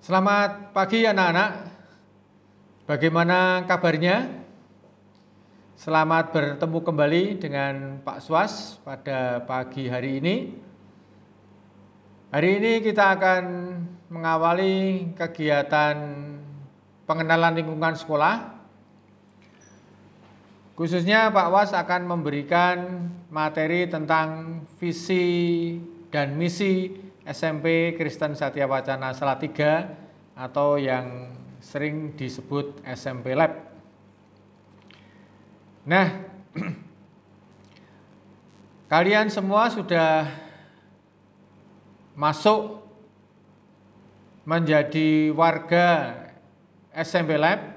Selamat pagi anak-anak, bagaimana kabarnya? Selamat bertemu kembali dengan Pak Swas pada pagi hari ini. Hari ini kita akan mengawali kegiatan pengenalan lingkungan sekolah. Khususnya Pak Was akan memberikan materi tentang visi dan misi SMP Kristen Satya Wacana Salatiga atau yang sering disebut SMP Lab. Nah, kalian semua sudah masuk menjadi warga SMP Lab.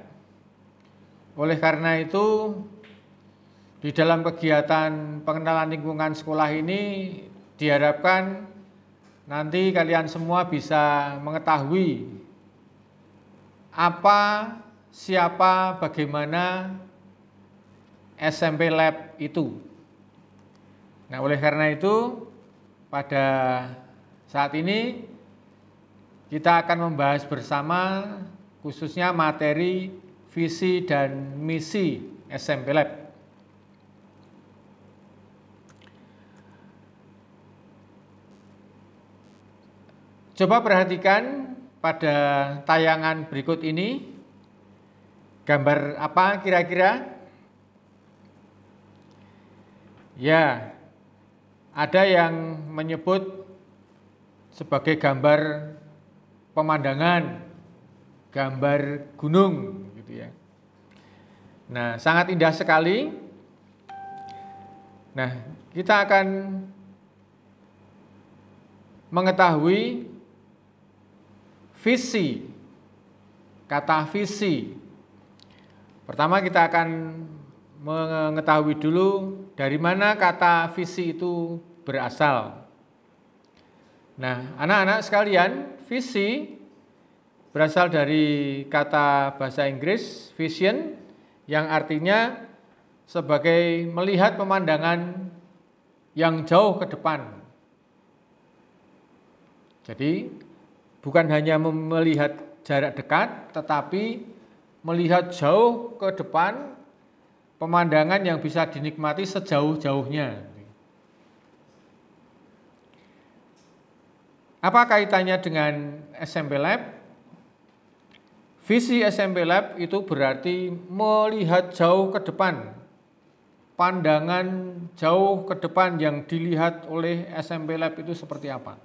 Oleh karena itu, di dalam kegiatan pengenalan lingkungan sekolah ini diharapkan nanti kalian semua bisa mengetahui apa, siapa, bagaimana SMP Lab itu. Nah, oleh karena itu pada saat ini kita akan membahas bersama khususnya materi visi dan misi SMP Lab. Coba perhatikan pada tayangan berikut ini, gambar apa kira-kira? Ya, ada yang menyebut sebagai gambar pemandangan, gambar gunung, gitu ya. Nah, sangat indah sekali. Nah, kita akan mengetahui visi, kata visi. Pertama kita akan mengetahui dulu dari mana kata visi itu berasal. Nah, anak-anak sekalian, visi berasal dari kata bahasa Inggris vision yang artinya sebagai melihat pemandangan yang jauh ke depan. Jadi bukan hanya melihat jarak dekat, tetapi melihat jauh ke depan pemandangan yang bisa dinikmati sejauh-jauhnya. Apa kaitannya dengan SMP Lab? Visi SMP Lab itu berarti melihat jauh ke depan. Pandangan jauh ke depan yang dilihat oleh SMP Lab itu seperti apa?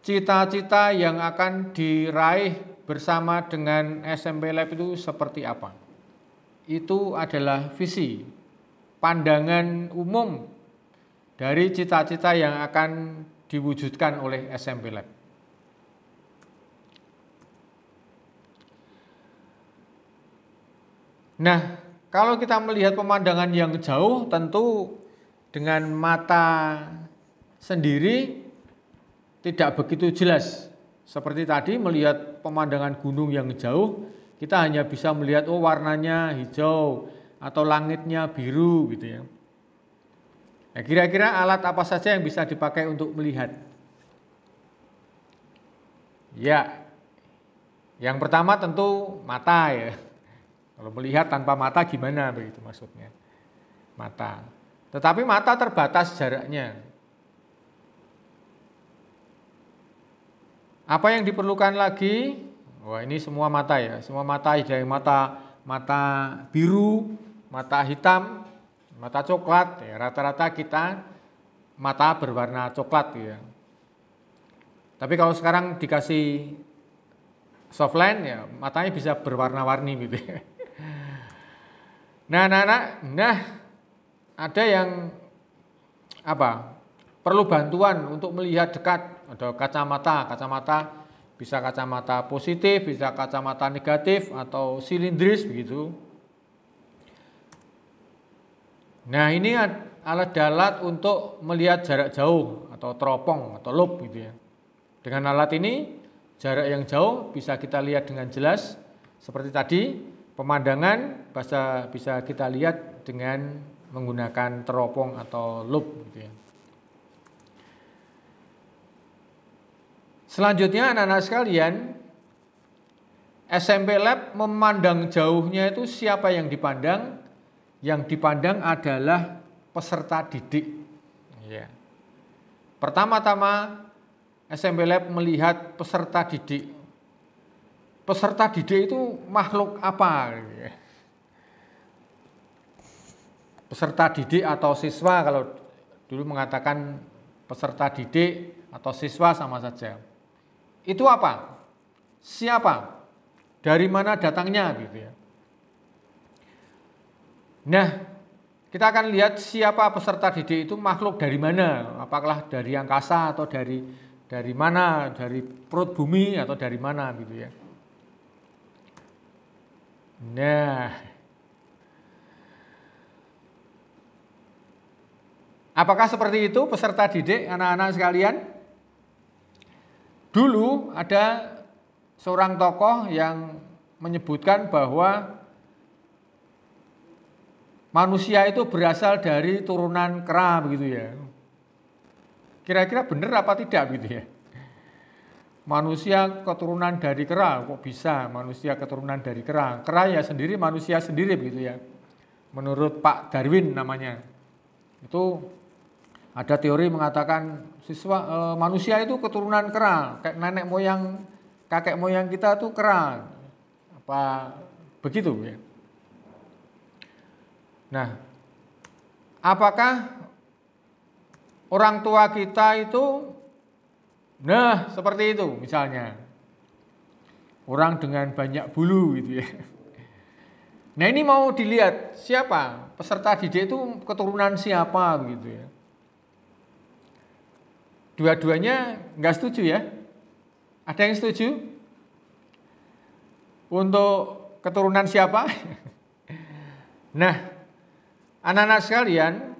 Cita-cita yang akan diraih bersama dengan SMP Lab itu seperti apa? Itu adalah visi, pandangan umum dari cita-cita yang akan diwujudkan oleh SMP Lab. Nah, kalau kita melihat pemandangan yang jauh, tentu dengan mata sendiri tidak begitu jelas. Seperti tadi melihat pemandangan gunung yang jauh, kita hanya bisa melihat warnanya hijau atau langitnya biru gitu ya. Nah, kira-kira alat apa saja yang bisa dipakai untuk melihat? Ya, yang pertama tentu mata ya. Kalau melihat tanpa mata gimana begitu maksudnya? Mata. Tetapi mata terbatas jaraknya. Apa yang diperlukan lagi? Wah, ini semua mata ya, semua mata dari mata biru, mata hitam, mata coklat. Ya, rata-rata kita mata berwarna coklat ya. Tapi kalau sekarang dikasih softline ya, matanya bisa berwarna-warni gitu. Nah, anak-anak, ada yang apa? Perlu bantuan untuk melihat dekat. Ada kacamata bisa kacamata positif, bisa kacamata negatif atau silindris begitu. Nah, ini alat-alat untuk melihat jarak jauh atau teropong atau loop gitu ya. Dengan alat ini jarak yang jauh bisa kita lihat dengan jelas seperti tadi, pemandangan bisa kita lihat dengan menggunakan teropong atau loop gitu ya. Selanjutnya anak-anak sekalian, SMP Lab memandang jauhnya itu siapa yang dipandang? Yang dipandang adalah peserta didik. Ya. Pertama-tama SMP Lab melihat peserta didik. Peserta didik itu makhluk apa? Peserta didik atau siswa, kalau dulu mengatakan peserta didik atau siswa sama saja. Itu apa? Siapa? Dari mana datangnya gitu ya. Nah, kita akan lihat siapa peserta didik itu makhluk dari mana? Apakah dari angkasa atau dari mana? Dari perut bumi atau dari mana gitu ya. Nah, apakah seperti itu peserta didik anak-anak sekalian? Dulu ada seorang tokoh yang menyebutkan bahwa manusia itu berasal dari turunan kera begitu ya. Kira-kira benar apa tidak gitu ya? Manusia keturunan dari kera, kok bisa manusia keturunan dari kera? Kera ya sendiri manusia sendiri begitu ya. Menurut Pak Darwin namanya. Itu ada teori mengatakan manusia itu keturunan kera, kayak nenek moyang, kakek moyang kita tuh kera. Apa begitu ya? Nah, apakah orang tua kita itu seperti itu misalnya. Orang dengan banyak bulu gitu ya. Nah, ini mau dilihat siapa peserta didik itu keturunan siapa begitu ya. Dua-duanya nggak setuju ya. Ada yang setuju? Untuk keturunan siapa? Nah, anak-anak sekalian,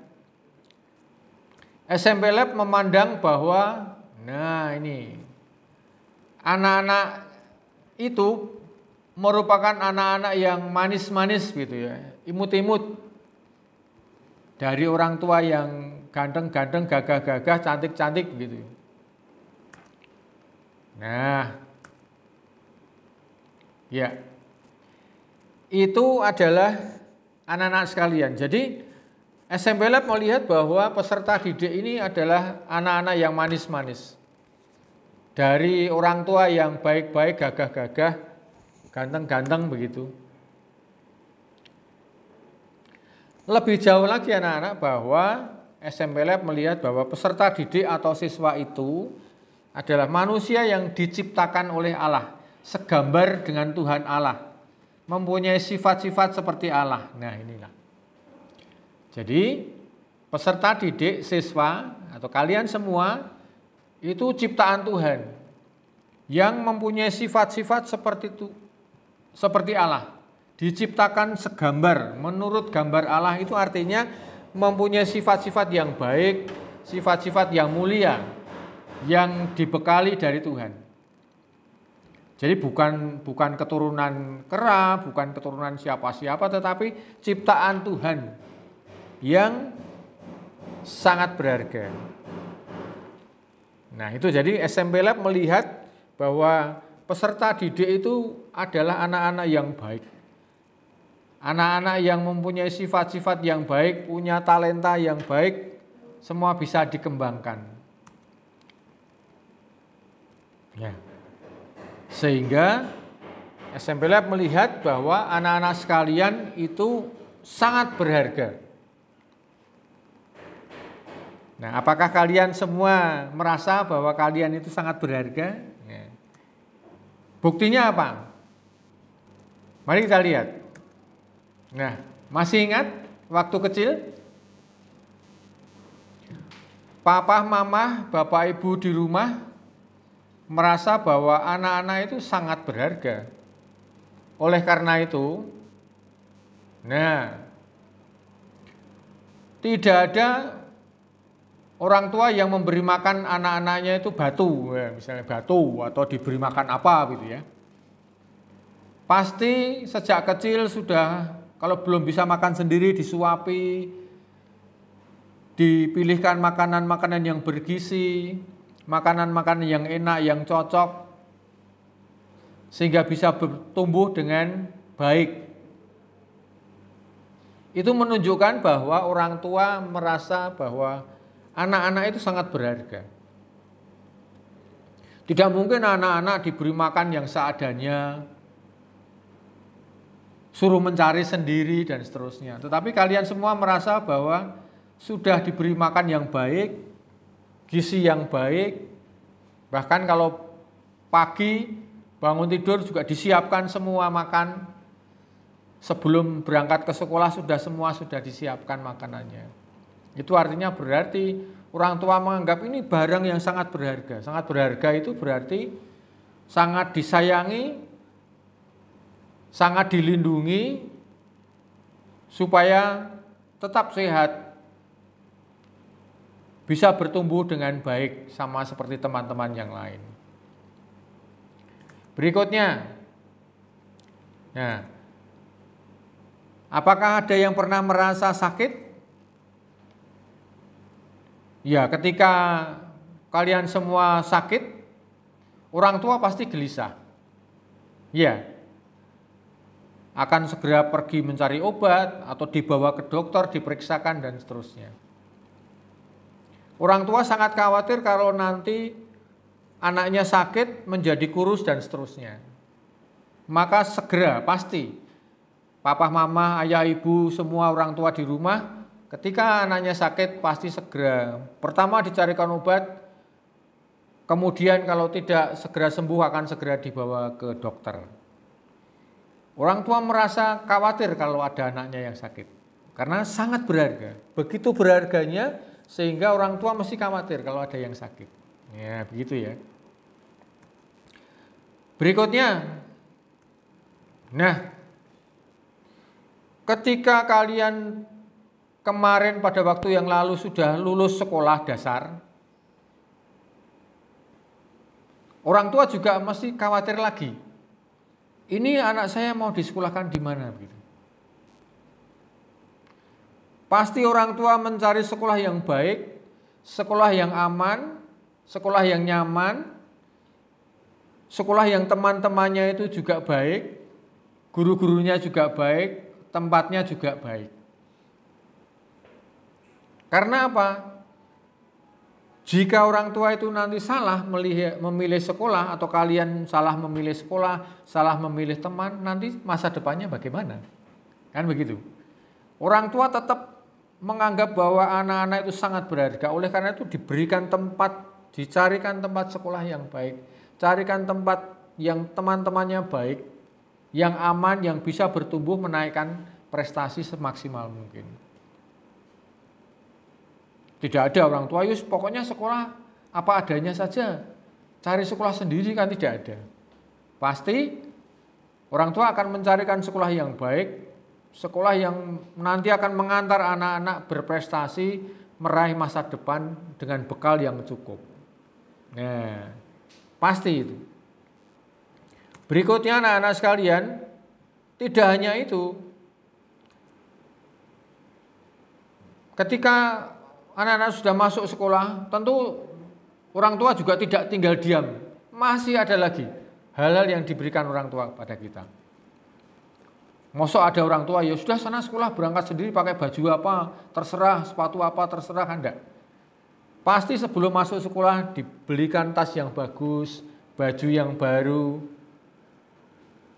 SMP Lab memandang bahwa ini anak-anak itu merupakan anak-anak yang manis-manis gitu ya, imut-imut dari orang tua yang ganteng-ganteng, gagah-gagah, cantik-cantik gitu. Nah, ya, itu adalah anak-anak sekalian. Jadi SMP Lab melihat bahwa peserta didik ini adalah anak-anak yang manis-manis. Dari orang tua yang baik-baik, gagah-gagah, ganteng-ganteng begitu. Lebih jauh lagi anak-anak bahwa SMP Lab melihat bahwa peserta didik atau siswa itu adalah manusia yang diciptakan oleh Allah, segambar dengan Tuhan Allah, mempunyai sifat-sifat seperti Allah. Nah, inilah. Jadi, peserta didik, siswa atau kalian semua itu ciptaan Tuhan yang mempunyai sifat-sifat seperti Allah. Diciptakan segambar, menurut gambar Allah itu artinya mempunyai sifat-sifat yang baik, sifat-sifat yang mulia, yang dibekali dari Tuhan. Jadi bukan keturunan kera, bukan keturunan siapa-siapa, tetapi ciptaan Tuhan yang sangat berharga. Nah, itu jadi SMP Lab melihat bahwa peserta didik itu adalah anak-anak yang baik. Anak-anak yang mempunyai sifat-sifat yang baik, punya talenta yang baik, semua bisa dikembangkan. Ya. Sehingga SMP Lab melihat bahwa anak-anak sekalian itu sangat berharga. Nah, apakah kalian semua merasa bahwa kalian itu sangat berharga? Ya. Buktinya apa? Mari kita lihat. Nah, masih ingat waktu kecil? Papa, mama, bapak, ibu di rumah merasa bahwa anak-anak itu sangat berharga. Oleh karena itu, tidak ada orang tua yang memberi makan anak-anaknya itu batu, misalnya batu atau diberi makan apa gitu ya. Pasti sejak kecil sudah, kalau belum bisa makan sendiri disuapi, dipilihkan makanan-makanan yang bergizi, makanan-makanan yang enak, yang cocok, sehingga bisa bertumbuh dengan baik. Itu menunjukkan bahwa orang tua merasa bahwa anak-anak itu sangat berharga. Tidak mungkin anak-anak diberi makan yang seadanya, suruh mencari sendiri dan seterusnya. Tetapi kalian semua merasa bahwa sudah diberi makan yang baik, gizi yang baik. Bahkan kalau pagi bangun tidur juga disiapkan semua makan. Sebelum berangkat ke sekolah sudah disiapkan makanannya. Itu artinya berarti orang tua menganggap ini barang yang sangat berharga. Sangat berharga itu berarti sangat disayangi, sangat dilindungi supaya tetap sehat, bisa bertumbuh dengan baik sama seperti teman-teman yang lain. Berikutnya, nah, apakah ada yang pernah merasa sakit? Ya, ketika kalian semua sakit, orang tua pasti gelisah. Ya, akan segera pergi mencari obat atau dibawa ke dokter, diperiksakan dan seterusnya. Orang tua sangat khawatir kalau nanti anaknya sakit, menjadi kurus dan seterusnya. Maka segera pasti papa, mama, ayah, ibu, semua orang tua di rumah, ketika anaknya sakit pasti segera pertama dicarikan obat, kemudian kalau tidak segera sembuh akan segera dibawa ke dokter. Orang tua merasa khawatir kalau ada anaknya yang sakit, karena sangat berharga. Begitu berharganya sehingga orang tua mesti khawatir kalau ada yang sakit. Ya, begitu ya. Berikutnya, nah, ketika kalian kemarin pada waktu yang lalu sudah lulus sekolah dasar, orang tua juga mesti khawatir lagi. Ini anak saya mau disekolahkan di mana? Pasti orang tua mencari sekolah yang baik, sekolah yang aman, sekolah yang nyaman, sekolah yang teman-temannya itu juga baik, guru-gurunya juga baik, tempatnya juga baik. Karena apa? Jika orang tua itu nanti salah memilih sekolah atau kalian salah memilih sekolah, salah memilih teman, nanti masa depannya bagaimana? Kan begitu. Orang tua tetap menganggap bahwa anak-anak itu sangat berharga. Oleh karena itu diberikan tempat, dicarikan tempat sekolah yang baik, carikan tempat yang teman-temannya baik, yang aman, yang bisa bertumbuh menaikkan prestasi semaksimal mungkin. Tidak ada orang tua, yus pokoknya sekolah apa adanya saja, cari sekolah sendiri, kan tidak ada. Pasti orang tua akan mencarikan sekolah yang baik, sekolah yang nanti akan mengantar anak-anak berprestasi, meraih masa depan dengan bekal yang cukup. Nah, pasti itu. Berikutnya anak-anak sekalian, tidak hanya itu. Ketika anak-anak sudah masuk sekolah, tentu orang tua juga tidak tinggal diam. Masih ada lagi hal-hal yang diberikan orang tua pada kita. Mosok ada orang tua, ya sudah sana sekolah berangkat sendiri pakai baju apa, terserah, sepatu apa, terserah, kan enggak. Pasti sebelum masuk sekolah dibelikan tas yang bagus, baju yang baru,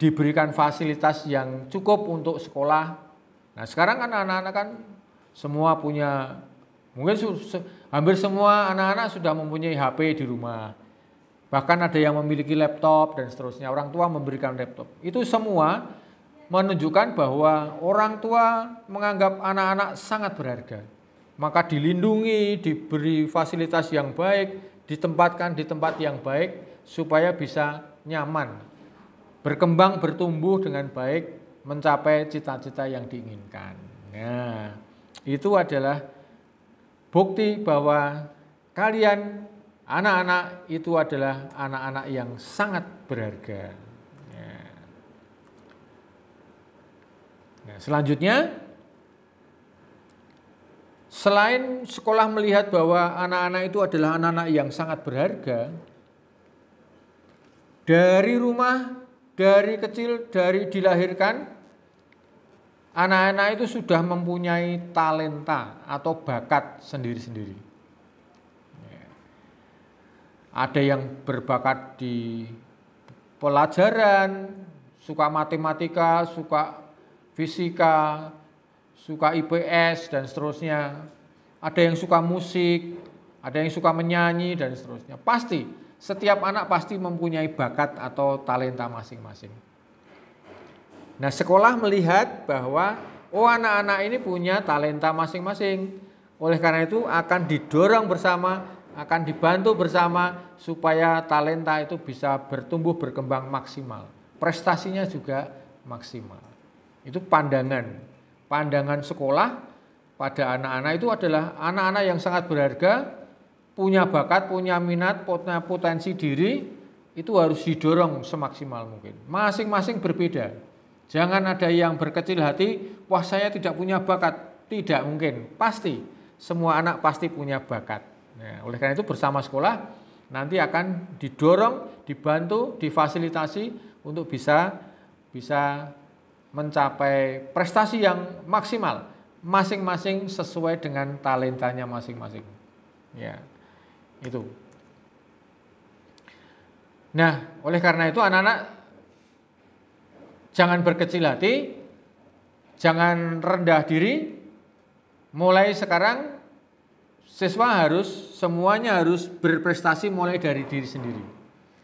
diberikan fasilitas yang cukup untuk sekolah. Nah sekarang kan anak-anak kan semua punya, mungkin hampir semua anak-anak sudah mempunyai HP di rumah. Bahkan ada yang memiliki laptop dan seterusnya. Orang tua memberikan laptop. Itu semua menunjukkan bahwa orang tua menganggap anak-anak sangat berharga. Maka dilindungi, diberi fasilitas yang baik, ditempatkan di tempat yang baik supaya bisa nyaman, berkembang, bertumbuh dengan baik, mencapai cita-cita yang diinginkan. Nah, itu adalah bukti bahwa kalian anak-anak itu adalah anak-anak yang sangat berharga. Nah, selanjutnya, Selain sekolah melihat bahwa anak-anak itu adalah anak-anak yang sangat berharga, dari rumah, dari kecil, dari dilahirkan, anak-anak itu sudah mempunyai talenta atau bakat sendiri-sendiri. Ada yang berbakat di pelajaran, suka matematika, suka fisika, suka IPS, dan seterusnya. Ada yang suka musik, ada yang suka menyanyi, dan seterusnya. Pasti setiap anak pasti mempunyai bakat atau talenta masing-masing. Nah, sekolah melihat bahwa anak-anak ini punya talenta masing-masing. Oleh karena itu akan didorong bersama, akan dibantu bersama supaya talenta itu bisa bertumbuh berkembang maksimal. Prestasinya juga maksimal. Itu pandangan sekolah pada anak-anak itu adalah anak-anak yang sangat berharga, punya bakat, punya minat, punya potensi diri, itu harus didorong semaksimal mungkin. Masing-masing berbeda. Jangan ada yang berkecil hati, wah saya tidak punya bakat. Tidak mungkin, pasti. Semua anak pasti punya bakat. Nah, oleh karena itu bersama sekolah nanti akan didorong, dibantu, difasilitasi untuk bisa mencapai prestasi yang maksimal. Masing-masing sesuai dengan talentanya masing-masing. Ya. Itu. Nah, oleh karena itu anak-anak jangan berkecil hati, jangan rendah diri. Mulai sekarang siswa semuanya harus berprestasi mulai dari diri sendiri.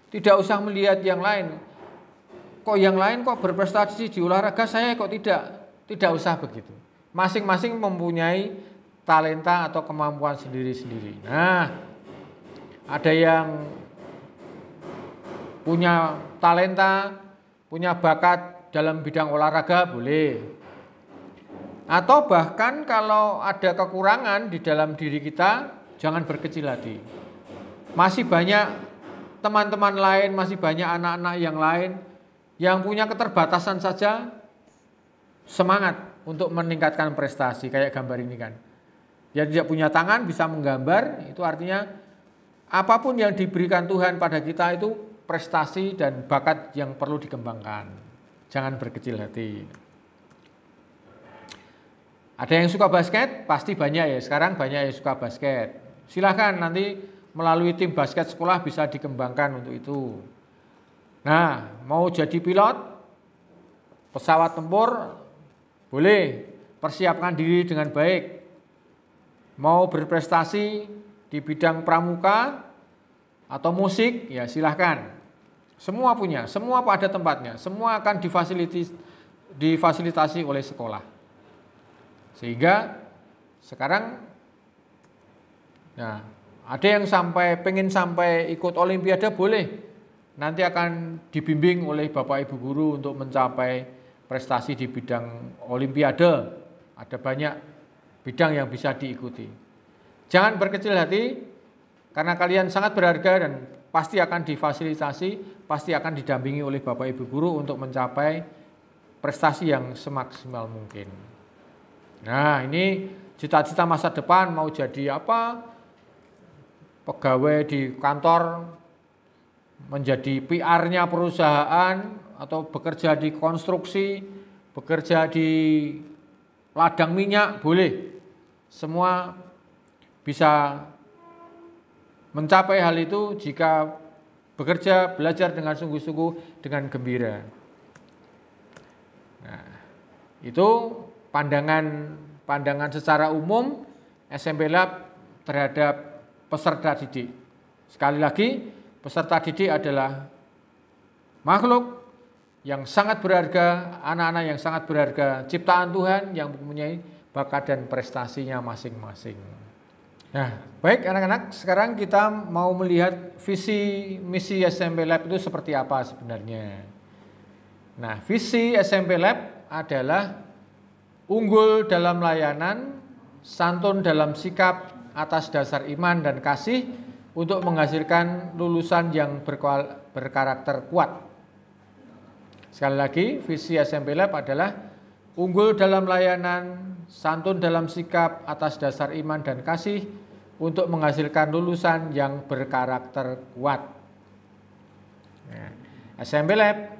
Tidak usah melihat yang lain. Kok yang lain kok berprestasi di olahraga, saya kok tidak? Tidak usah begitu. Masing-masing mempunyai talenta atau kemampuan sendiri-sendiri. Nah, ada yang punya talenta, punya bakat dalam bidang olahraga, boleh. Atau bahkan kalau ada kekurangan di dalam diri kita, jangan berkecil hati. Masih banyak teman-teman lain, masih banyak anak-anak yang lain yang punya keterbatasan saja, semangat untuk meningkatkan prestasi, kayak gambar ini kan. Dia tidak punya tangan, bisa menggambar, itu artinya apapun yang diberikan Tuhan pada kita itu prestasi dan bakat yang perlu dikembangkan. Jangan berkecil hati. Ada yang suka basket? Pasti banyak ya. Sekarang banyak yang suka basket. Silahkan nanti melalui tim basket sekolah bisa dikembangkan untuk itu. Nah, mau jadi pilot pesawat tempur? Boleh. Persiapkan diri dengan baik. Mau berprestasi di bidang pramuka atau musik, ya silahkan. Semua punya, semua pada tempatnya, semua akan difasilitasi oleh sekolah. Sehingga sekarang, nah, ada yang pengen sampai ikut olimpiade, boleh. Nanti akan dibimbing oleh Bapak Ibu Guru untuk mencapai prestasi di bidang olimpiade. Ada banyak bidang yang bisa diikuti. Jangan berkecil hati, karena kalian sangat berharga dan pasti akan difasilitasi, pasti akan didampingi oleh Bapak Ibu Guru untuk mencapai prestasi yang semaksimal mungkin. Nah, ini cita-cita masa depan, mau jadi apa? Pegawai di kantor, menjadi PR-nya perusahaan, atau bekerja di konstruksi, bekerja di ladang minyak, boleh. Semua bisa mencapai hal itu jika bekerja, belajar dengan sungguh-sungguh, dengan gembira. Nah, itu pandangan secara umum SMP Lab terhadap peserta didik. Sekali lagi, peserta didik adalah makhluk yang sangat berharga, anak-anak yang sangat berharga, ciptaan Tuhan yang mempunyai bakat dan prestasinya masing-masing. Nah, baik anak-anak, sekarang kita mau melihat visi misi SMP Lab itu seperti apa sebenarnya. Nah, visi SMP Lab adalah unggul dalam layanan, santun dalam sikap atas dasar iman dan kasih untuk menghasilkan lulusan yang berkarakter kuat. Sekali lagi, visi SMP Lab adalah unggul dalam layanan, santun dalam sikap atas dasar iman dan kasih untuk menghasilkan lulusan yang berkarakter kuat. Nah, SMP Lab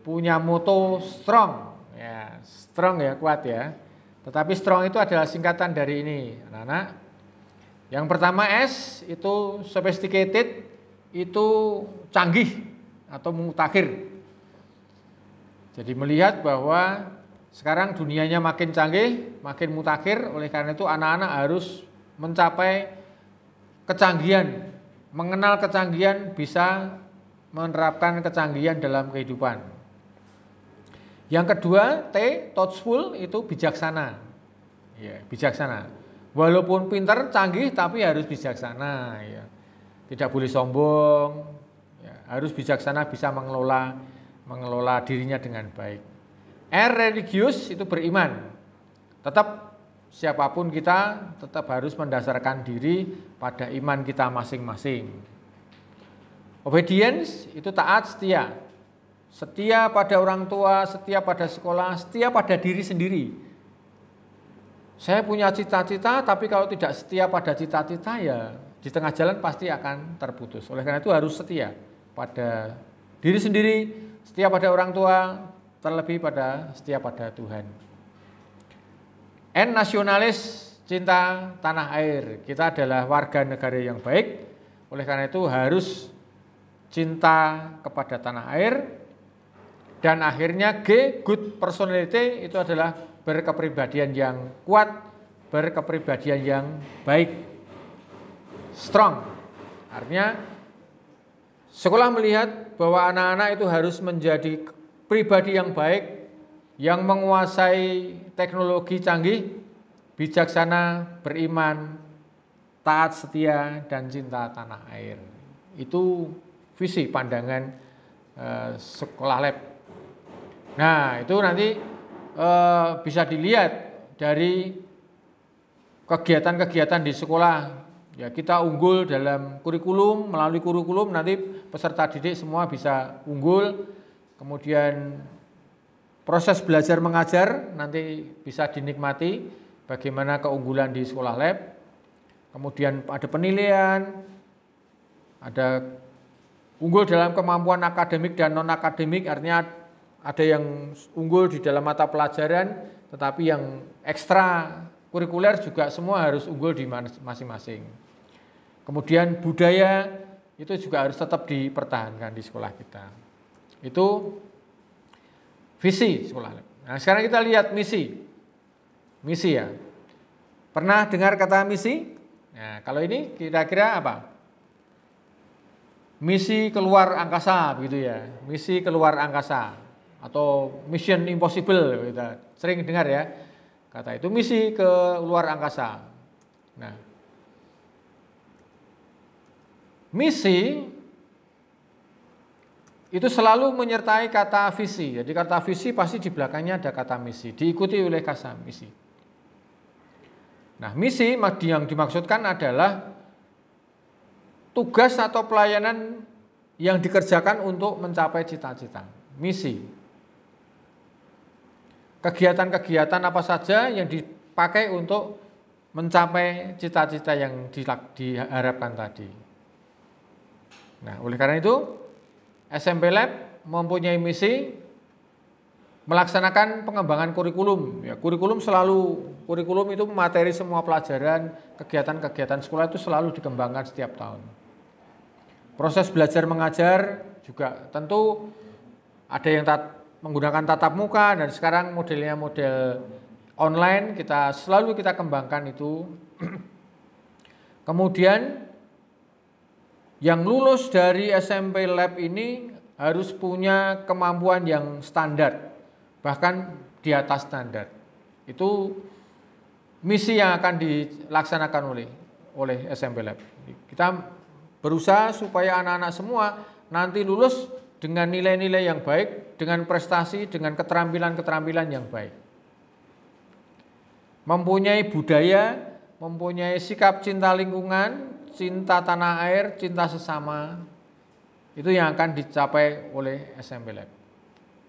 punya moto strong, ya, strong ya, kuat ya. Tetapi strong itu adalah singkatan dari ini, anak-anak. Yang pertama S itu sophisticated, itu canggih atau mutakhir. Jadi melihat bahwa sekarang dunianya makin canggih, makin mutakhir, oleh karena itu anak-anak harus mencapai kecanggihan, mengenal kecanggihan, bisa menerapkan kecanggihan dalam kehidupan. Yang kedua, T, thoughtful, itu bijaksana. Ya, bijaksana. Walaupun pintar, canggih, tapi harus bijaksana. Ya. Tidak boleh sombong, ya, harus bijaksana, bisa mengelola dirinya dengan baik. R, religius, itu beriman. Tetap siapapun kita, tetap harus mendasarkan diri pada iman kita masing-masing. Obedience, itu taat, setia. Setia pada orang tua, setia pada sekolah, setia pada diri sendiri. Saya punya cita-cita, tapi kalau tidak setia pada cita-cita, ya di tengah jalan pasti akan terputus. Oleh karena itu harus setia pada diri sendiri, setia pada orang tua, terlebih setia pada Tuhan. N, nasionalis, cinta tanah air. Kita adalah warga negara yang baik, oleh karena itu harus cinta kepada tanah air. Dan akhirnya G, good personality, itu adalah berkepribadian yang kuat, berkepribadian yang baik, strong. Artinya sekolah melihat bahwa anak-anak itu harus menjadi pribadi yang baik, yang menguasai teknologi canggih, bijaksana, beriman, taat, setia, dan cinta tanah air. Itu visi pandangan sekolah lab. Nah, itu nanti bisa dilihat dari kegiatan-kegiatan di sekolah. Ya, kita unggul dalam kurikulum, melalui kurikulum nanti peserta didik semua bisa unggul. Kemudian proses belajar mengajar nanti bisa dinikmati bagaimana keunggulan di sekolah lab. Kemudian ada penilaian, ada unggul dalam kemampuan akademik dan non-akademik, artinya ada yang unggul di dalam mata pelajaran, tetapi yang ekstra kurikuler juga semua harus unggul di masing-masing. Kemudian budaya itu juga harus tetap dipertahankan di sekolah kita. Itu visi sekolah. Nah, sekarang kita lihat misi. Misi ya. Pernah dengar kata misi? Nah, kalau ini kira-kira apa? Misi keluar angkasa begitu ya. Misi keluar angkasa atau mission impossible, kita sering dengar ya kata itu, misi ke luar angkasa. Nah, misi itu selalu menyertai kata visi. Jadi kata visi pasti di belakangnya ada kata misi, diikuti oleh kata misi. Nah, misi yang dimaksudkan adalah tugas atau pelayanan yang dikerjakan untuk mencapai cita-cita. Misi. Kegiatan-kegiatan apa saja yang dipakai untuk mencapai cita-cita yang diharapkan tadi. Nah, oleh karena itu SMP Lab mempunyai misi melaksanakan pengembangan kurikulum. Ya, kurikulum itu materi semua pelajaran, kegiatan-kegiatan sekolah itu selalu dikembangkan setiap tahun. Proses belajar mengajar juga tentu ada yang menggunakan tatap muka, dan sekarang modelnya model online, kita kembangkan itu. Kemudian yang lulus dari SMP Lab ini harus punya kemampuan yang standar, bahkan di atas standar. Itu misi yang akan dilaksanakan oleh SMP Lab. Kita berusaha supaya anak-anak semua nanti lulus dengan nilai-nilai yang baik, dengan prestasi, dengan keterampilan-keterampilan yang baik. Mempunyai budaya, mempunyai sikap cinta lingkungan, cinta tanah air, cinta sesama, itu yang akan dicapai oleh SMP Lab.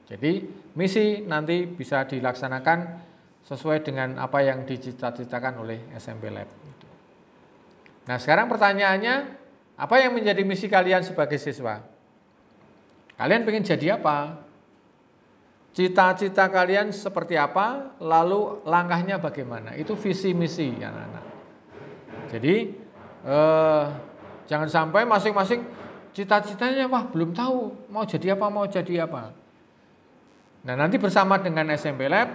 Jadi misi nanti bisa dilaksanakan sesuai dengan apa yang dicita-citakan oleh SMP Lab. Nah, sekarang pertanyaannya, apa yang menjadi misi kalian sebagai siswa? Kalian pengen jadi apa? Cita-cita kalian seperti apa? Lalu langkahnya bagaimana? Itu visi misi anak-anak. Jadi jangan sampai masing-masing cita-citanya wah belum tahu mau jadi apa. Nah, nanti bersama dengan SMP Lab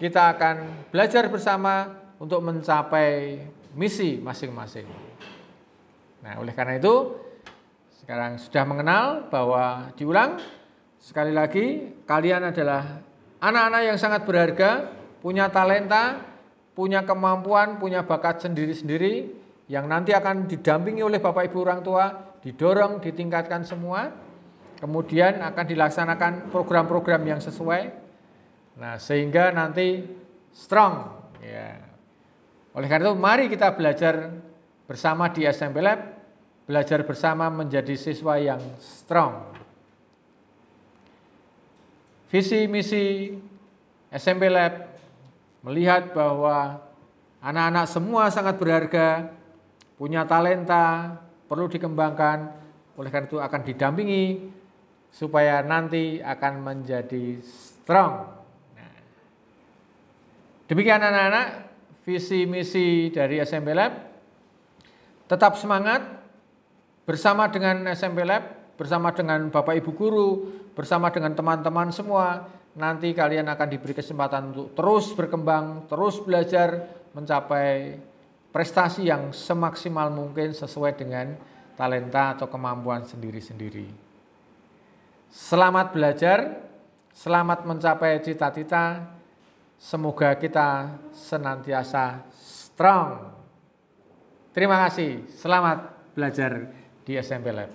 kita akan belajar bersama untuk mencapai misi masing-masing. Nah, oleh karena itu sekarang sudah mengenal bahwa diulang sekali lagi, kalian adalah anak-anak yang sangat berharga, punya talenta, punya kemampuan, punya bakat sendiri-sendiri yang nanti akan didampingi oleh Bapak Ibu orang tua, didorong, ditingkatkan semua. Kemudian akan dilaksanakan program-program yang sesuai. Nah, sehingga nanti strong ya. Oleh karena itu mari kita belajar bersama di SMP Lab, belajar bersama menjadi siswa yang strong. Visi misi SMP Lab melihat bahwa anak-anak semua sangat berharga, punya talenta, perlu dikembangkan, oleh karena itu akan didampingi supaya nanti akan menjadi strong. Nah, demikian anak-anak, visi misi dari SMP Lab. Tetap semangat bersama dengan SMP Lab, bersama dengan Bapak Ibu guru, bersama dengan teman-teman semua. Nanti kalian akan diberi kesempatan untuk terus berkembang, terus belajar, mencapai prestasi yang semaksimal mungkin sesuai dengan talenta atau kemampuan sendiri-sendiri. Selamat belajar, selamat mencapai cita-cita. Semoga kita senantiasa strong. Terima kasih, selamat belajar di SMP Lab.